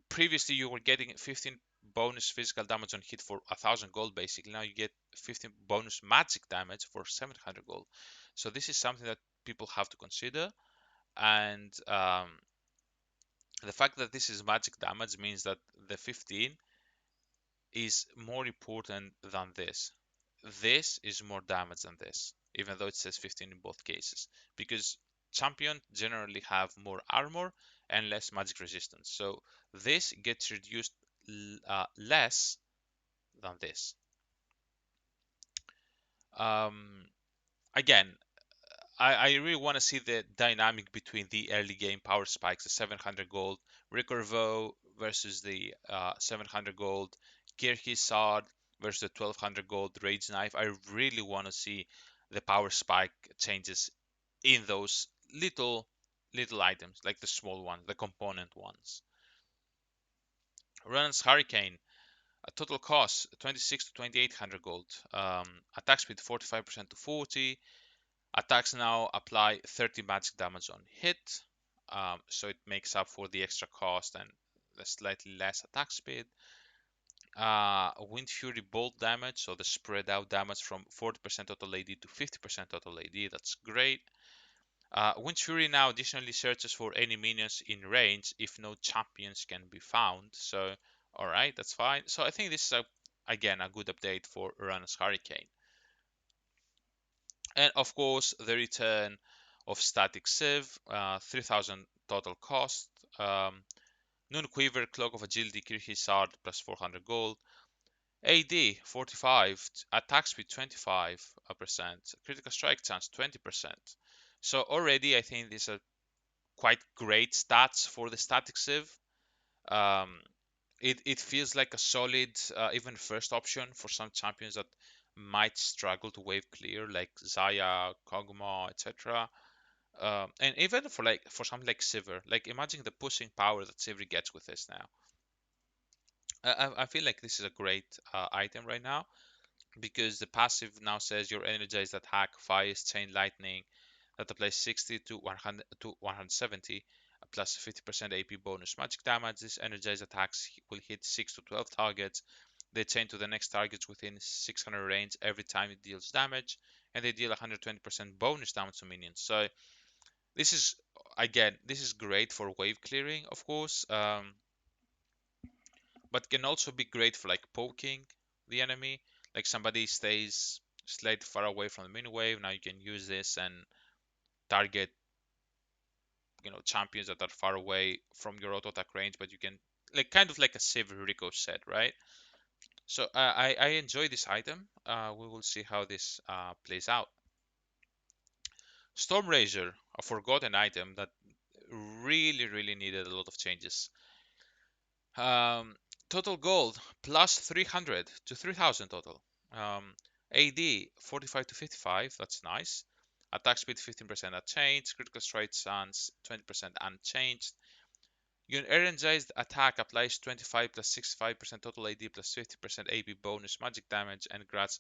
previously you were getting 15 bonus physical damage on hit for 1000 gold, basically now you get 15 bonus magic damage for 700 gold. So this is something that people have to consider, and the fact that this is magic damage means that the 15 is more important than this. This is more damage than this, even though it says 15 in both cases, because champion generally have more armor and less magic resistance. So this gets reduced less than this. Um, Again, I really want to see the dynamic between the early game power spikes, the 700 gold Recurvo versus the 700 gold Kirchis Sword versus the 1200 gold Rage Knife. I really want to see the power spike changes in those little little items, like the small ones, the component ones. Runs Hurricane, a total cost 26 to 2800 gold. Attack speed 45% to 40. Attacks now apply 30 magic damage on hit, so it makes up for the extra cost and the slightly less attack speed. Wind Fury Bolt damage, so the spread out damage from 40% total AD to 50% total AD. That's great. Wind Fury now additionally searches for any minions in range if no champions can be found. So, alright, that's fine. So I think this is again a good update for Uranus Hurricane. And of course, the return of Static Sieve, 3000 total cost. Noon Quiver, Cloak of Agility, Kirhisard plus 400 gold. AD 45, attack speed 25%, critical strike chance 20%. So already I think these are quite great stats for the static sieve. Um, it feels like a solid, even first option for some champions that might struggle to wave clear, like Zaya, Kog'Maw, etc. And even for something like Sivir, like imagine the pushing power that Sivir gets with this now. I feel like this is a great item right now because the passive now says your energized attack fires chain lightning that applies 60 to 100 to 170 plus 50% AP bonus magic damage. This energized attacks will hit 6 to 12 targets. They chain to the next targets within 600 range every time it deals damage, and they deal 120% bonus damage to minions. So this is again, this is great for wave clearing, of course, but can also be great for like poking the enemy. Like somebody stays slightly far away from the mini wave, now you can use this and target champions that are far away from your auto attack range, but you can like kind of like a Sivir Rico set, right? So I enjoy this item. We will see how this plays out. Storm Razor, a forgotten item that really needed a lot of changes. Um, Total gold plus 300 to 3000 total. AD 45 to 55, that's nice. Attack speed 15% unchanged. Critical strike chance 20% unchanged. Your energized attack applies 25 plus 65% total AD plus 50% AP bonus magic damage and grants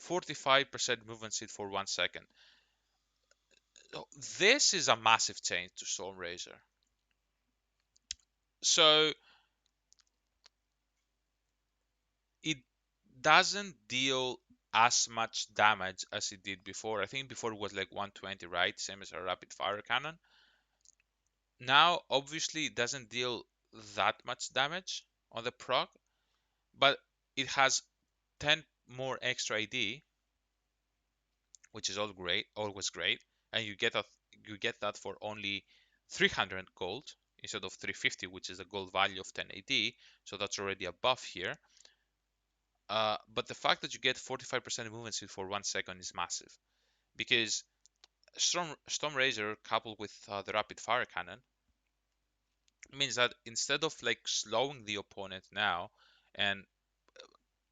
45% movement speed for 1 second. This is a massive change to Storm Razor. So it doesn't deal as much damage as it did before. I think before it was like 120, right? Same as a rapid fire cannon. Now, obviously, it doesn't deal that much damage on the proc, but it has 10 more extra AD, which is always great, and you get that for only 300 gold instead of 350, which is the gold value of 10 AD. So that's already a buff here. But the fact that you get 45% movement speed for 1 second is massive because Storm Razor coupled with the rapid fire cannon means that instead of like slowing the opponent now and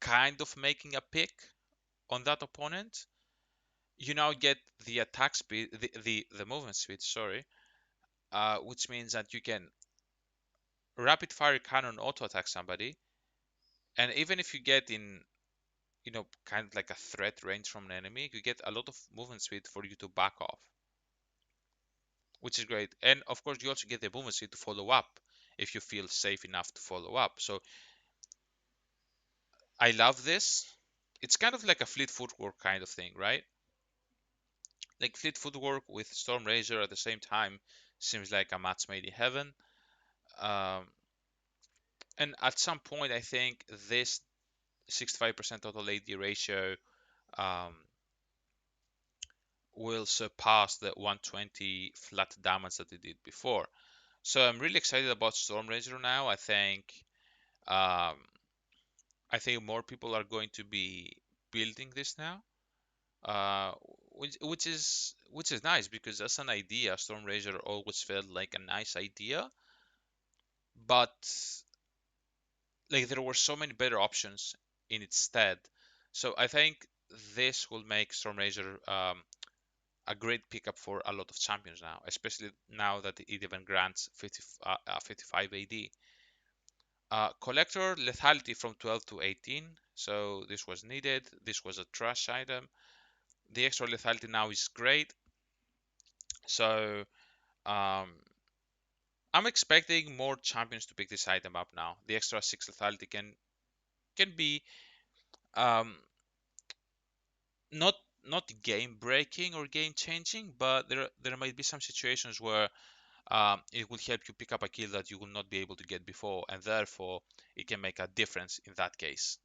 kind of making a pick on that opponent, you now get the attack speed, the movement speed, sorry, which means that you can rapid fire cannon auto attack somebody, and even if you get in, kind of like a threat range from an enemy, you get a lot of movement speed for you to back off, which is great. And of course, you also get the movement speed to follow up if you feel safe enough to follow up. So I love this. It's kind of like a fleet footwork kind of thing, right? Like fleet footwork with Storm Razor at the same time seems like a match made in heaven. Um, and at some point, I think this 65% total AD ratio um, will surpass the 120 flat damage that it did before. So I'm really excited about Storm Razor now. Um, I think more people are going to be building this now, uh, which is nice because as an idea, Storm Razor always felt like a nice idea, but like there were so many better options in its stead. So I think this will make Storm Razor a great pickup for a lot of champions now, especially now that it even grants 55 AD. Collector lethality from 12 to 18, so this was needed. This was a trash item. The extra lethality now is great, so um, I'm expecting more champions to pick this item up now. The extra 6 lethality can be um, not not game breaking or game changing, but there might be some situations where it will help you pick up a kill that you will not be able to get before, and therefore it can make a difference in that case.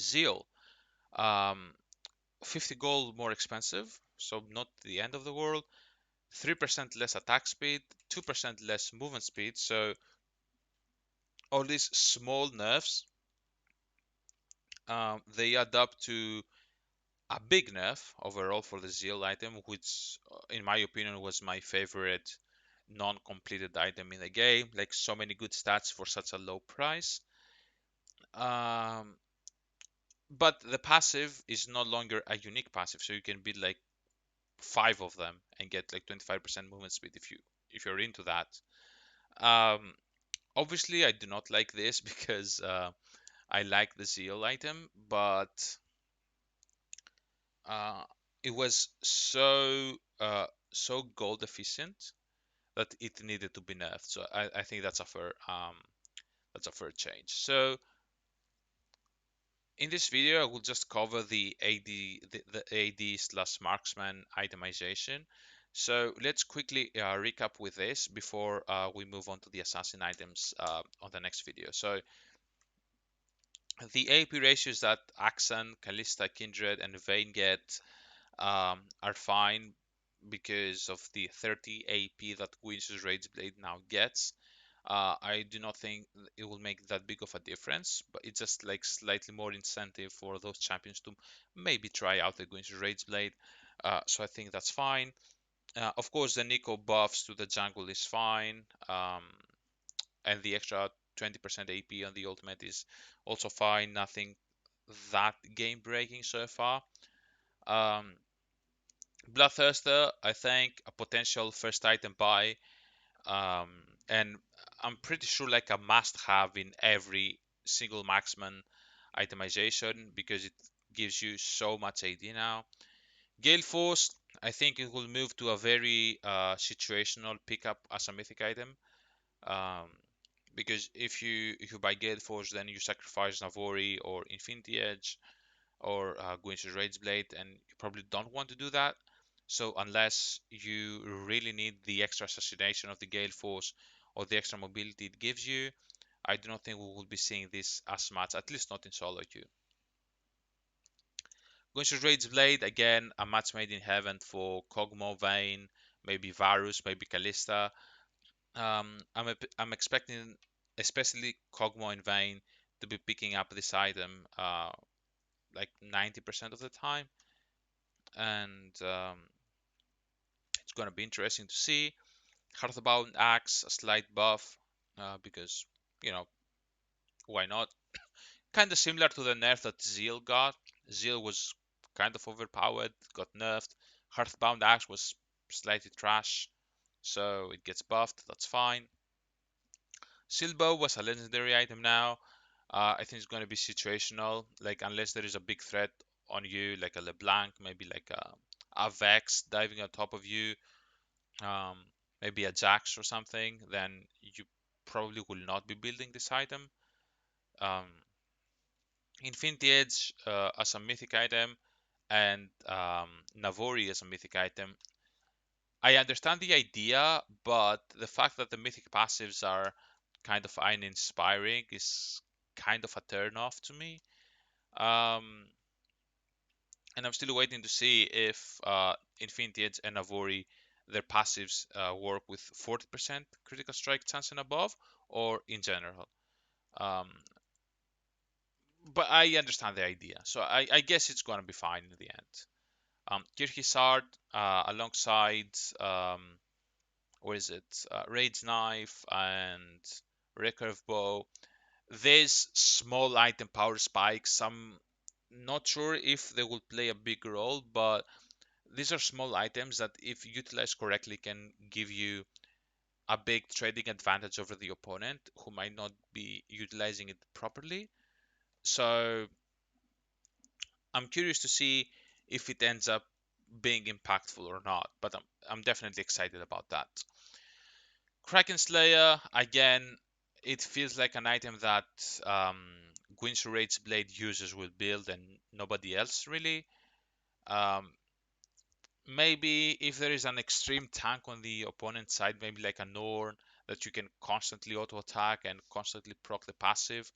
Zeal, um, 50 gold more expensive, so not the end of the world. 3% less attack speed, 2% less movement speed. So all these small nerfs, they add up to a big nerf overall for the Zeal item, which, in my opinion, was my favorite non-completed item in the game. Like, so many good stats for such a low price. Um, but the passive is no longer a unique passive, so you can build like 5 of them and get like 25% movement speed if you're into that. Um, Obviously, I do not like this because I like the Zeal item, but uh, it was so gold efficient that it needed to be nerfed. So I think that's a fair change. So in this video, I will just cover the the AD slash Marksman itemization. So let's quickly recap with this before we move on to the assassin items on the next video. So the AP ratios that Axan, Callista, Kindred, and Vayne get are fine because of the 30 AP that Gwyn's Rageblade now gets. I do not think it will make that big of a difference, but it's just like slightly more incentive for those champions to maybe try out the Gwyn's Rageblade. So I think that's fine. Of course, the Nico buffs to the jungle is fine, and the extra 20% AP on the ultimate is also fine. Nothing that game breaking so far. Um, Bloodthirster, I think a potential first item buy, um, and I'm pretty sure like a must-have in every single Marksman itemization because it gives you so much AD now. Gale Force, I think it will move to a very situational pickup as a mythic item. Um, because if you buy Gale Force, then you sacrifice Navori or Infinity Edge or Gwyn's Rage Blade, and you probably don't want to do that. So unless you really need the extra assassination of the Gale Force or the extra mobility it gives you, I do not think we will be seeing this as much, at least not in solo queue. Gwyn's Rage Blade, again, a match made in heaven for Kog'Maw, Vayne, maybe Varus, maybe Kalista. I'm expecting, especially Kog'Maw and Vayne, to be picking up this item like 90% of the time, and it's gonna be interesting to see. Hearthbound Axe, a slight buff, because you know why not? Kind of similar to the nerf that Zeal got. Zeal was kind of overpowered, got nerfed. Hearthbound Axe was slightly trash, so it gets buffed. That's fine. Silbo was a legendary item now. I think it's going to be situational, like unless there is a big threat on you, like a LeBlanc, maybe like a Vex diving on top of you, um, maybe a Jax or something, then you probably will not be building this item. Um, Infinity Edge as a mythic item and Navori as a mythic item. I understand the idea, but the fact that the mythic passives are kind of uninspiring is kind of a turn off to me. Um, and I'm still waiting to see if Infinity Edge and Navori, their passives work with 40% critical strike chance and above, or in general. Um, but I understand the idea, so I guess it's going to be fine in the end. Kirkisard alongside what is it? Rage Knife and Recurve Bow. This small item power spikes. I'm not sure if they will play a big role, but these are small items that, if utilized correctly, can give you a big trading advantage over the opponent who might not be utilizing it properly. So I'm curious to see if it ends up being impactful or not, but I'm definitely excited about that. Kraken Slayer, again, it feels like an item that Gwyn's Rage Blade users will build and nobody else really. Um, Maybe if there is an extreme tank on the opponent's side, maybe like a Norn that you can constantly auto attack and constantly proc the passive.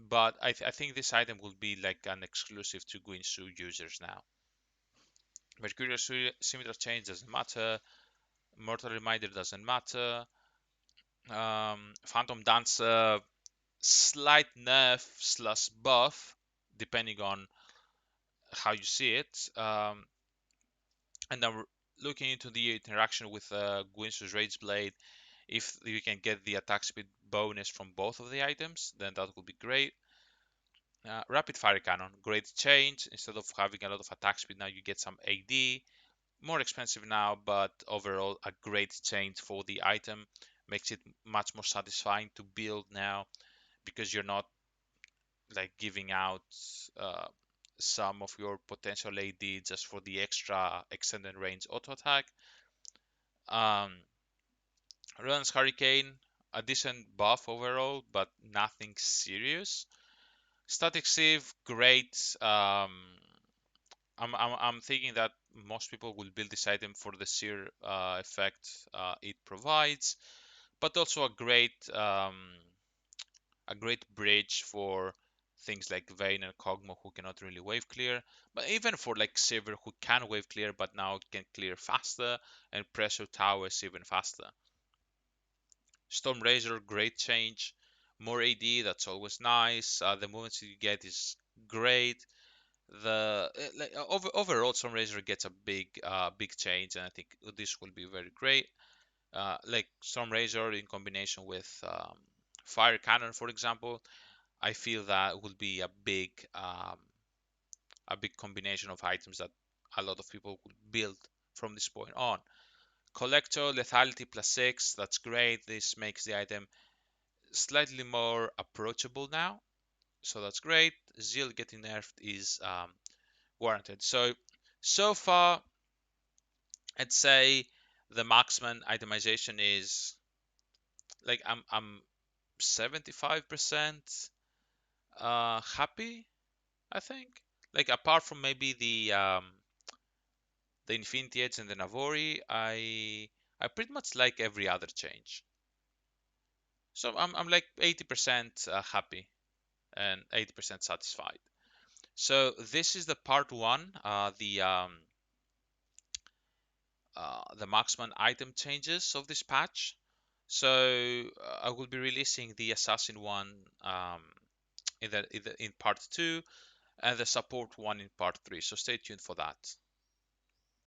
But I think this item will be like an exclusive to Guinsoo users now. Mercurial Scimitar Change doesn't matter. Mortal Reminder doesn't matter. Phantom Dancer, slight nerf slash buff, depending on how you see it. And I'm looking into the interaction with Guinsoo's Rage Blade. If you can get the attack speed bonus from both of the items, then that would be great. Rapid Fire Cannon, great change. Instead of having a lot of attack speed, now you get some AD. More expensive now, but overall a great change for the item. Makes it much more satisfying to build now because you're not like giving out uh, some of your potential AD just for the extra extended range auto attack. Um, Runs Hurricane, a decent buff overall, but nothing serious. Static Sieve, great. I'm thinking that most people will build this item for the sheer effect it provides, but also a great bridge for things like Vayne and Kog'Maw who cannot really wave clear, but even for like Sivir who can wave clear but now can clear faster and pressure towers even faster. Storm Razor, great change. More AD, that's always nice. The movements you get is great. Overall, Storm Razor gets a big change, and I think this will be very great. Like Storm Razor in combination with Fire Cannon, for example, I feel that will be a big combination of items that a lot of people will build from this point on. Collector Lethality +6, that's great. This makes the item slightly more approachable now, so that's great. Zeal getting nerfed is warranted. So far, I'd say the Marksman itemization is like I'm 75% happy. I think, like, apart from maybe the Infinity Edge and the Navori, I pretty much like every other change. So I'm like 80% happy and 80% satisfied. So this is the part one, the Marksman item changes of this patch. So I will be releasing the Assassin one in part two, and the support one in part three. So stay tuned for that.